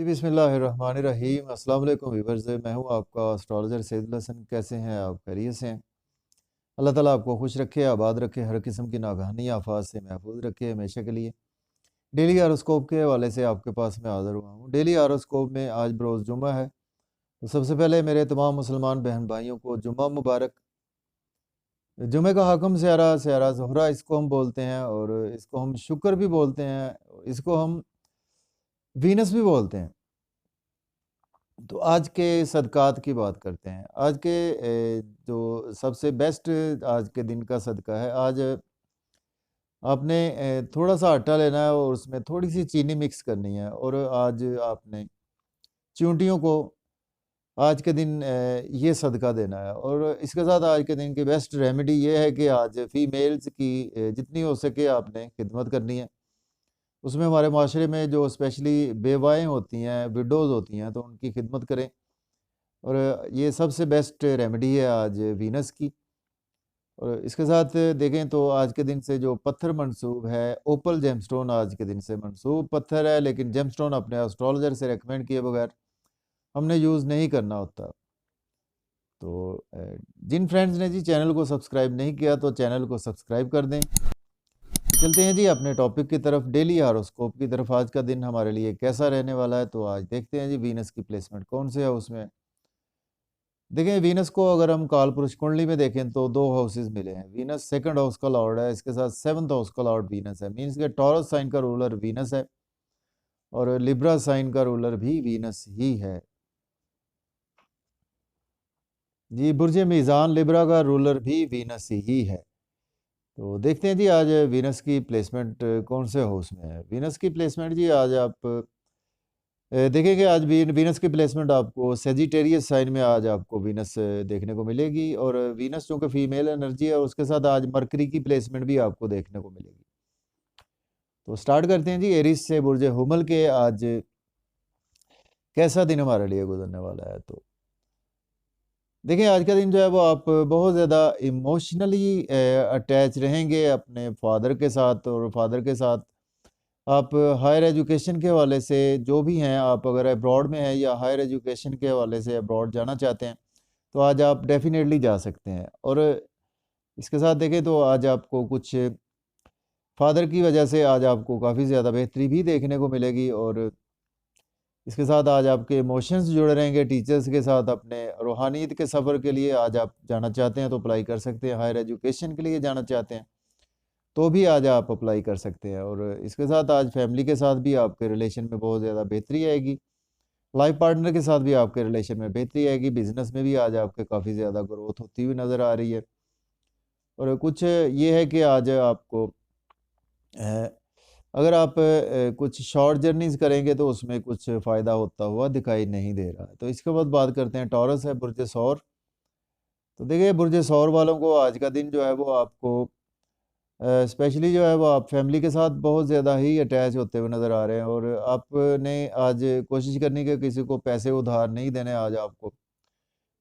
जी बिस्मिल्लाहिर्रहमानिर्रहीम। अस्सलाम वालेकुम व्यूअर्स, मैं हूं आपका एस्ट्रोलॉजर सैयदुल हसन। कैसे हैं आप? खैरियत से हैं? अल्लाह ताला आपको खुश रखे, आबाद रखे, हर किस्म की नागहानी आफात से महफूज रखे हमेशा के लिए। डेली हारोस्कोप के हवाले से आपके पास मैं हाज़िर हुआ हूँ। डेली हारोस्कोप में आज बरोज़ जुम्मा है, तो सबसे पहले मेरे तमाम मुसलमान बहन भाइयों को जुम्मा मुबारक। जुमे का हाकम स्यारा स्यारा ज़ोहरा इसको हम बोलते हैं, और इसको हम शुक्र भी बोलते हैं, इसको हम वीनस भी बोलते हैं। तो आज के सदक़ात की बात करते हैं। आज के जो सबसे बेस्ट आज के दिन का सदका है, आज आपने थोड़ा-सा आटा लेना है और उसमें थोड़ी-सी चीनी मिक्स करनी है, और आज आपने चींटियों को आज के दिन ये सदका देना है। और इसके साथ आज के दिन की बेस्ट रेमेडी ये है कि आज फीमेल्स की जितनी हो सके आपने खिदमत करनी है। उसमें हमारे माशरे में जो स्पेशली बेवाएँ होती हैं, विडोज़ होती हैं, तो उनकी खिदमत करें। और ये सबसे बेस्ट रेमेडी है आज वीनस की। और इसके साथ देखें तो आज के दिन से जो पत्थर मंसूब है, ओपल जेमस्टोन आज के दिन से मंसूब पत्थर है, लेकिन जेमस्टोन अपने एस्ट्रोलॉजर से रिकमेंड किए बगैर हमने यूज़ नहीं करना होता। तो जिन फ्रेंड्स ने जी चैनल को सब्सक्राइब नहीं किया, तो चैनल को सब्सक्राइब कर दें। चलते हैं जी अपने टॉपिक की तरफ, डेली हारोस्कोप की तरफ। आज का दिन हमारे लिए कैसा रहने वाला है, तो आज देखते हैं जी वीनस की प्लेसमेंट कौन से है उसमें। देखिए, वीनस को अगर हम कालपुरुष कुंडली में देखें तो 2 हाउसेस मिले हैं। वीनस सेकंड हाउस का लॉर्ड है, इसके साथ 7th हाउस का लॉर्ड वीनस है। मीन्स के टॉरस साइन का रूलर वीनस है, और लिब्रा साइन का रूलर भी वीनस ही है। जी, बुर्ज मीज़ान लिब्रा का रूलर भी वीनस ही है। तो देखते हैं जी आज वीनस की प्लेसमेंट कौन से हाउस में है। वीनस की प्लेसमेंट जी आज आप देखेंगे, आज वीनस की प्लेसमेंट आपको सेजिटेरियस साइन में आज आपको वीनस देखने को मिलेगी। और वीनस चूँकि फीमेल एनर्जी है, उसके साथ आज मरकरी की प्लेसमेंट भी आपको देखने को मिलेगी। तो स्टार्ट करते हैं जी एरिस से। बुर्ज हुमल के आज कैसा दिन हमारे लिए गुजरने वाला है। तो देखिए, आज का दिन जो है वो आप बहुत ज़्यादा इमोशनली अटैच रहेंगे अपने फादर के साथ। और फादर के साथ आप हायर एजुकेशन के हवाले से जो भी हैं, आप अगर अब्रॉड में हैं या हायर एजुकेशन के हवाले से अब्रॉड जाना चाहते हैं, तो आज आप डेफ़िनेटली जा सकते हैं। और इसके साथ देखें तो आज आपको कुछ फादर की वजह से आज आपको काफ़ी ज़्यादा बेहतरी भी देखने को मिलेगी। और इसके साथ आज आपके इमोशंस जुड़े रहेंगे टीचर्स के साथ। अपने रूहानियत के सफ़र के लिए आज आप जाना चाहते हैं तो अप्लाई कर सकते हैं। हायर एजुकेशन के लिए जाना चाहते हैं तो भी आज आप अप्लाई कर सकते हैं। और इसके साथ आज फैमिली के साथ भी आपके रिलेशन में बहुत ज़्यादा बेहतरी आएगी। लाइफ पार्टनर के साथ भी आपके रिलेशन में बेहतरी आएगी। बिज़नेस में भी आज आपके काफ़ी ज़्यादा ग्रोथ होती हुई नज़र आ रही है। और कुछ ये है कि आज आपको अगर आप कुछ शॉर्ट जर्नीज़ करेंगे तो उसमें कुछ फ़ायदा होता हुआ दिखाई नहीं दे रहा है। तो इसके बाद बात करते हैं टॉरस है, बुर्ज सौर। तो देखिए, बुर्ज सौर वालों को आज का दिन जो है वो आपको स्पेशली जो है वो आप फैमिली के साथ बहुत ज़्यादा ही अटैच होते हुए नज़र आ रहे हैं। और आपने आज कोशिश करनी कि किसी को पैसे उधार नहीं देने। आज आपको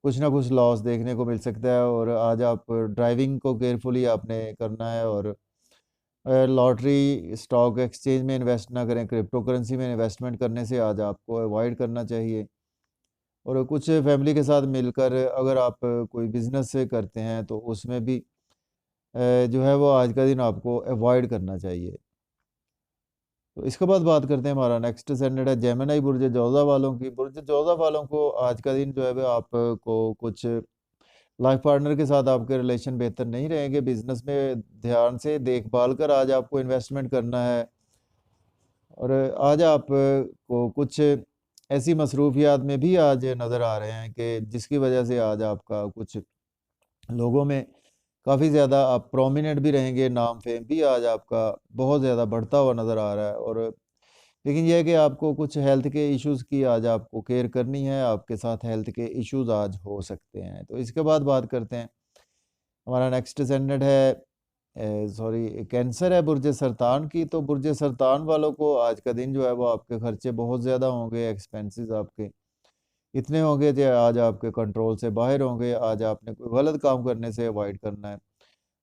कुछ ना कुछ लॉस देखने को मिल सकता है। और आज आप ड्राइविंग को केयरफुली आपने करना है। और लॉटरी, स्टॉक एक्सचेंज में इन्वेस्ट ना करें। क्रिप्टो करेंसी में इन्वेस्टमेंट करने से आज आपको अवॉइड करना चाहिए। और कुछ फैमिली के साथ मिलकर अगर आप कोई बिज़नेस करते हैं तो उसमें भी जो है वो आज का दिन आपको अवॉइड करना चाहिए। तो इसके बाद बात करते हैं, हमारा नेक्स्ट ascendant है जेमिनी बुर्ज जौज़ा वालों की। बुर्ज जौज़ा वालों को आज का दिन जो है वो आपको कुछ लाइफ पार्टनर के साथ आपके रिलेशन बेहतर नहीं रहेंगे। बिज़नेस में ध्यान से देखभाल कर आज आपको इन्वेस्टमेंट करना है। और आज आप को कुछ ऐसी मसरूफियात में भी आज नज़र आ रहे हैं कि जिसकी वजह से आज आपका कुछ लोगों में काफ़ी ज़्यादा आप प्रोमिनेंट भी रहेंगे। नाम फेम भी आज आपका बहुत ज़्यादा बढ़ता हुआ नज़र आ रहा है। और लेकिन ये है कि आपको कुछ हेल्थ के इश्यूज़ की आज आपको केयर करनी है। आपके साथ हेल्थ के इश्यूज़ आज हो सकते हैं। तो इसके बाद बात करते हैं, हमारा नेक्स्ट ascendant है सॉरी कैंसर है, बुर्ज सरतान की। तो बुर्ज सरतान वालों को आज का दिन जो है वो आपके खर्चे बहुत ज़्यादा होंगे। एक्सपेंसेस आपके इतने होंगे जो आज आपके कंट्रोल से बाहर होंगे। आज आपने कोई गलत काम करने से अवॉइड करना है।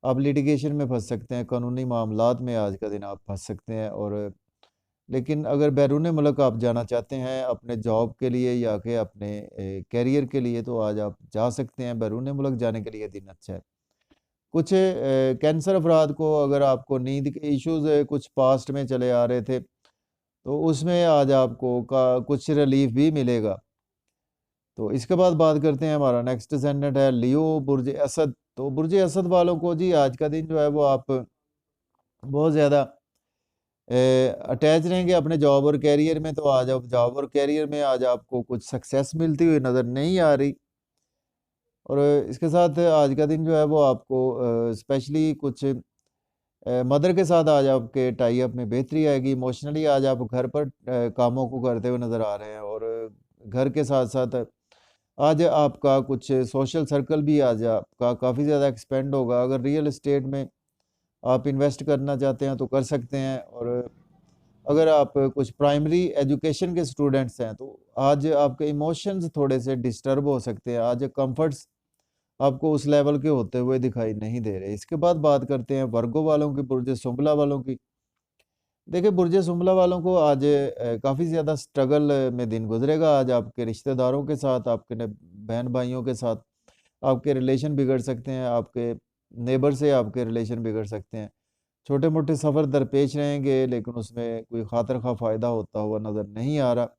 आप लिटिगेशन में फँस सकते हैं, कानूनी मामलात में आज का दिन आप फँस सकते हैं। और लेकिन अगर बैरून मुल्क आप जाना चाहते हैं अपने जॉब के लिए या कि अपने करियर के लिए, तो आज आप जा सकते हैं। बैरून मुल्क जाने के लिए दिन अच्छा है। कुछ कैंसर अफराद को, अगर आपको नींद के इश्यूज़ कुछ पास्ट में चले आ रहे थे, तो उसमें आज आपको का कुछ रिलीफ भी मिलेगा। तो इसके बाद बात करते हैं, हमारा नेक्स्ट असेंडेंट है लियो बुर्ज असद। तो बुर्ज असद वालों को जी आज का दिन जो है वो आप बहुत ज़्यादा अटैच रहेंगे अपने जॉब और करियर में। तो आज आप जॉब और करियर में आज आपको कुछ सक्सेस मिलती हुई नज़र नहीं आ रही। और इसके साथ आज का दिन जो है वो आपको स्पेशली कुछ मदर के साथ आज आपके टाई अप में बेहतरी आएगी। इमोशनली आज आप घर पर कामों को करते हुए नज़र आ रहे हैं, और घर के साथ-साथ आज आपका कुछ सोशल सर्कल भी आज आपका काफ़ी ज़्यादा एक्सपेंड होगा। अगर रियल एस्टेट में आप इन्वेस्ट करना चाहते हैं तो कर सकते हैं, और अगर आप कुछ प्राइमरी एजुकेशन के स्टूडेंट्स हैं तो आज आपके इमोशंस थोड़े से डिस्टर्ब हो सकते हैं। आज कंफर्ट्स आपको उस लेवल के होते हुए दिखाई नहीं दे रहे। इसके बाद बात करते हैं वर्गो वालों की, बुर्ज सुंबला वालों की। देखिए, बुर्ज सुंबला वालों को आज काफ़ी ज़्यादा स्ट्रगल में दिन गुजरेगा। आज आपके रिश्तेदारों के साथ, आपके बहन-भाइयों के साथ आपके रिलेशन बिगड़ सकते हैं, आपके नेबर से आपके रिलेशन बिगड़ सकते हैं। छोटे-मोटे सफ़र दरपेश रहेंगे, लेकिन उसमें कोई ख़ातिर ख़्वाह फ़ायदा होता हुआ नज़र नहीं आ रहा।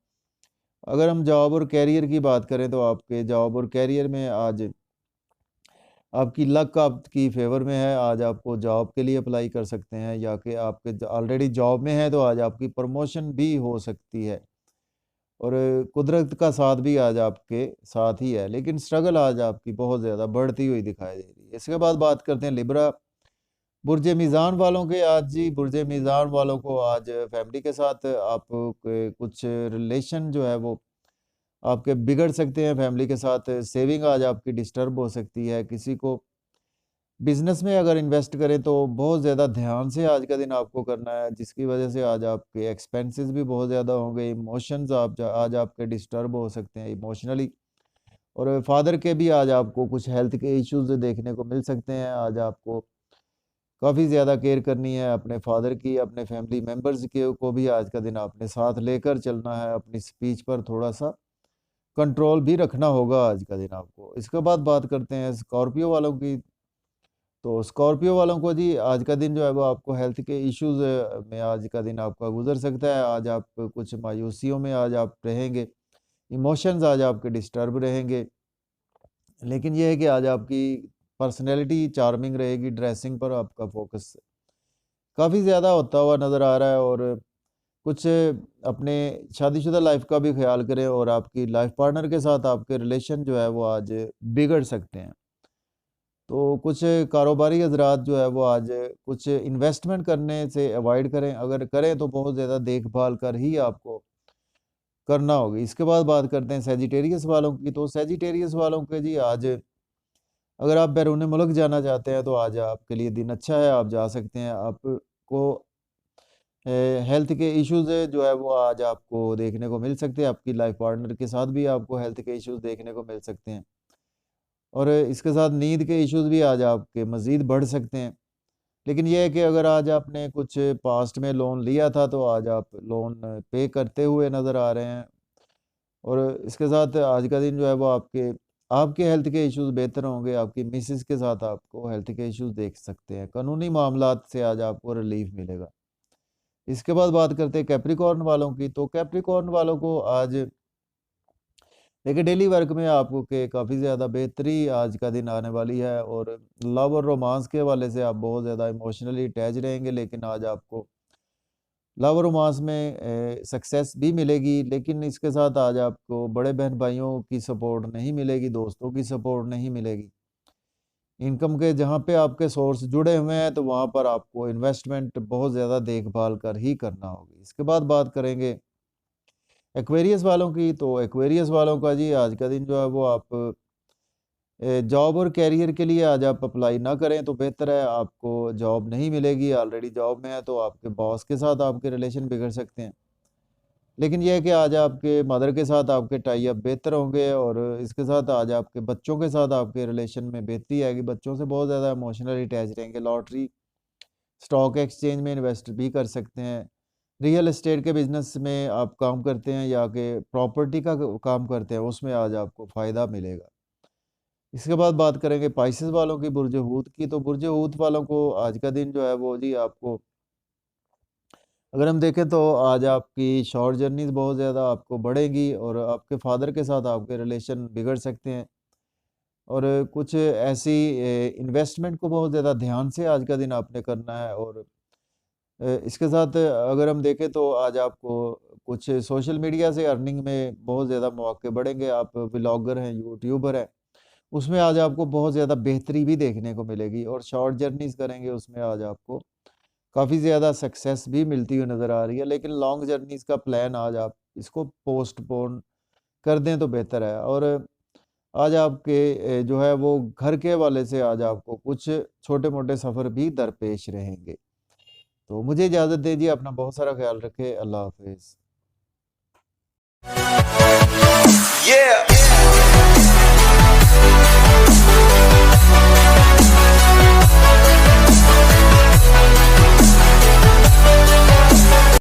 अगर हम जॉब और करियर की बात करें, तो आपके जॉब और करियर में आज आपकी लक आपकी फ़ेवर में है। आज आपको जॉब के लिए अप्लाई कर सकते हैं, या कि आपके ऑलरेडी जॉब में हैं, तो आज आपकी प्रमोशन भी हो सकती है। और कुदरत का साथ भी आज आपके साथ ही है, लेकिन स्ट्रगल आज आपकी बहुत ज़्यादा बढ़ती हुई दिखाई दे रही है। इसके बाद बात करते हैं लिब्रा बुर्ज मीज़ान वालों के। आज जी बुर्ज मीज़ान वालों को आज फैमिली के साथ आप के कुछ रिलेशन जो है वो आपके बिगड़ सकते हैं। फैमिली के साथ सेविंग आज आपकी डिस्टर्ब हो सकती है। किसी को बिज़नेस में अगर इन्वेस्ट करें तो बहुत ज़्यादा ध्यान से आज का दिन आपको करना है, जिसकी वजह से आज आपके एक्सपेंसेस भी बहुत ज़्यादा होंगे। इमोशंस आज आपके डिस्टर्ब हो सकते हैं इमोशनली। और फादर के भी आज आपको कुछ हेल्थ के इश्यूज़ देखने को मिल सकते हैं। आज आपको काफ़ी ज़्यादा केयर करनी है अपने फादर की, अपने फैमिली मेंबर्स के को भी आज का दिन आपने साथ लेकर चलना है। अपनी स्पीच पर थोड़ा-सा कंट्रोल भी रखना होगा आज का दिन आपको। इसके बाद बात करते हैं स्कॉर्पियो वालों की। तो स्कॉर्पियो वालों को जी आज का दिन जो है वो आपको हेल्थ के इश्यूज़ में आज का दिन आपका गुज़र सकता है। आज आप कुछ मायूसियों में आज आप रहेंगे। इमोशंस आज आपके डिस्टर्ब रहेंगे। लेकिन ये है कि आज आपकी पर्सनैलिटी चार्मिंग रहेगी, ड्रेसिंग पर आपका फ़ोकस काफ़ी ज़्यादा होता हुआ नज़र आ रहा है। और कुछ अपने शादीशुदा लाइफ़ का भी ख़्याल करें, और आपकी लाइफ़ पार्टनर के साथ आपके रिलेशन जो है वो आज बिगड़ सकते हैं। तो कुछ कारोबारी हज़रात जो है वो आज कुछ इन्वेस्टमेंट करने से अवॉइड करें। अगर करें तो बहुत ज़्यादा देखभाल कर ही आपको करना होगी। इसके बाद बात करते हैं सैजिटेरियस वालों की। तो सैजिटेरियस वालों के जी आज अगर आप बैरून मुल्क जाना चाहते हैं, तो आज आपके लिए दिन अच्छा है, आप जा सकते हैं। आपको हेल्थ के इश्यूज़ जो है वो आज आपको देखने को मिल सकते हैं। आपकी लाइफ़ पार्टनर के साथ भी आपको हेल्थ के इश्यूज़ देखने को मिल सकते हैं। और इसके साथ नींद के इश्यूज़ भी आज आपके मज़ीद बढ़ सकते हैं। लेकिन ये है कि अगर आज आपने कुछ पास्ट में लोन लिया था, तो आज आप लोन पे करते हुए नज़र आ रहे हैं। और इसके साथ आज का दिन जो है वो आपके आपके हेल्थ के इश्यूज़ बेहतर होंगे। आपकी मिसेज़ के साथ आपको हेल्थ के इश्यूज़ देख सकते हैं। कानूनी मामलात से आज आपको रिलीफ़ मिलेगा। इसके बाद बात करते हैं कैप्रिकॉर्न वालों की। तो कैप्रिकॉर्न वालों को आज देखिए डेली वर्क में आपको के काफ़ी ज़्यादा बेहतरी आज का दिन आने वाली है। और लव और रोमांस के हवाले से आप बहुत ज़्यादा इमोशनली अटैच रहेंगे, लेकिन आज आपको लव और रोमांस में सक्सेस भी मिलेगी। लेकिन इसके साथ आज आपको बड़े बहन-भाइयों की सपोर्ट नहीं मिलेगी, दोस्तों की सपोर्ट नहीं मिलेगी। इनकम के जहाँ पे आपके सोर्स जुड़े हुए हैं, तो वहाँ पर आपको इन्वेस्टमेंट बहुत ज़्यादा देखभाल कर ही करना होगी। इसके बाद बात करेंगे एक्वेरियस वालों की। तो एक्वेरियस वालों का जी आज का दिन जो है वो आप जॉब और करियर के लिए आज आप अप्लाई ना करें तो बेहतर है। आपको जॉब नहीं मिलेगी, ऑलरेडी जॉब में है, तो आपके बॉस के साथ आपके रिलेशन बिगड़ सकते हैं। लेकिन ये है कि आज आपके मदर के साथ आपके टाई अप बेहतर होंगे, और इसके साथ आज आपके बच्चों के साथ आपके रिलेशन में बेहतरी आएगी। बच्चों से बहुत ज़्यादा इमोशनली अटैच रहेंगे। लॉटरी, स्टॉक एक्सचेंज में इन्वेस्ट भी कर सकते हैं। रियल एस्टेट के बिज़नेस में आप काम करते हैं या कि प्रॉपर्टी का काम करते हैं, उसमें आज आपको फ़ायदा मिलेगा। इसके बाद बात करेंगे पाइसेस वालों की, बुर्ज हूत की। तो बुर्ज हूत वालों को आज का दिन जो है वो जी आपको, अगर हम देखें तो आज आपकी शॉर्ट जर्नीज़ बहुत ज़्यादा आपको बढ़ेंगी और आपके फादर के साथ आपके रिलेशन बिगड़ सकते हैं। और कुछ ऐसी इन्वेस्टमेंट को बहुत ज़्यादा ध्यान से आज का दिन आपने करना है। और इसके साथ अगर हम देखें तो आज आपको कुछ सोशल मीडिया से अर्निंग में बहुत ज़्यादा मौके बढ़ेंगे। आप व्लॉगर हैं, यूट्यूबर हैं, उसमें आज आपको बहुत ज़्यादा बेहतरी भी देखने को मिलेगी। और शॉर्ट जर्नीज़ करेंगे, उसमें आज आपको काफ़ी ज़्यादा सक्सेस भी मिलती हुई नज़र आ रही है। लेकिन लॉन्ग जर्नीज़ का प्लान आज आप इसको पोस्टपोन कर दें तो बेहतर है। और आज आपके जो है वो घर के हवाले से आज आपको कुछ छोटे-मोटे सफ़र भी दरपेश रहेंगे। तो मुझे इजाज़त दीजिए, अपना बहुत सारा ख़्याल रखें। अल्लाह हाफ़िज़। Yeah.